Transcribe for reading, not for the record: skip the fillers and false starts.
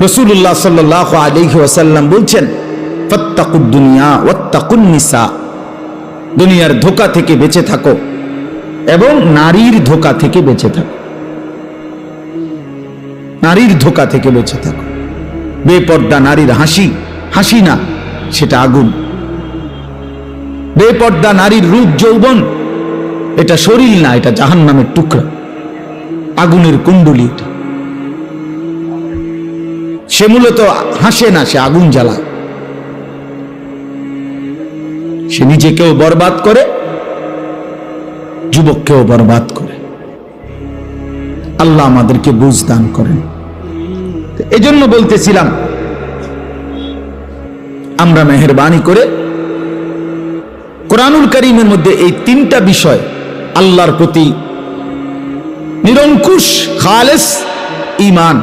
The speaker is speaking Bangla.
রাসূলুল্লাহ সাল্লাল্লাহু আলাইহি ওয়াসাল্লাম বলছেন, ফাত্তাকুদ দুনিয়া ওয়াত্তাকুন নিসা, দুনিয়ার ধোঁকা থেকে বেঁচে থাকো এবং নারীর ধোঁকা থেকে বেঁচে থাকো। নারীর ধোঁকা থেকে বেঁচে থাকো। বেপর্দা নারীর হাসি হাসি না, সেটা আগুন। বেপর্দা নারীর রূপ যৌবন, এটা শরীর না, এটা জাহান্নামের টুকরা, আগুনের কুণ্ডলী। এটা সে মূলত হাসে না, সে আগুন জ্বালায়। সে নিজেকেও বরবাদ করে, যুবককেও বরবাদ করে। আল্লাহ আমাদেরকে বুঝ দান করেন। এজন্য বলতেছিলাম, আমরা মেহেরবানি করে কোরআনুল কারীমের মধ্যে এই তিনটা বিষয়, আল্লাহর প্রতি নিরঙ্কুশ খালেস ঈমান,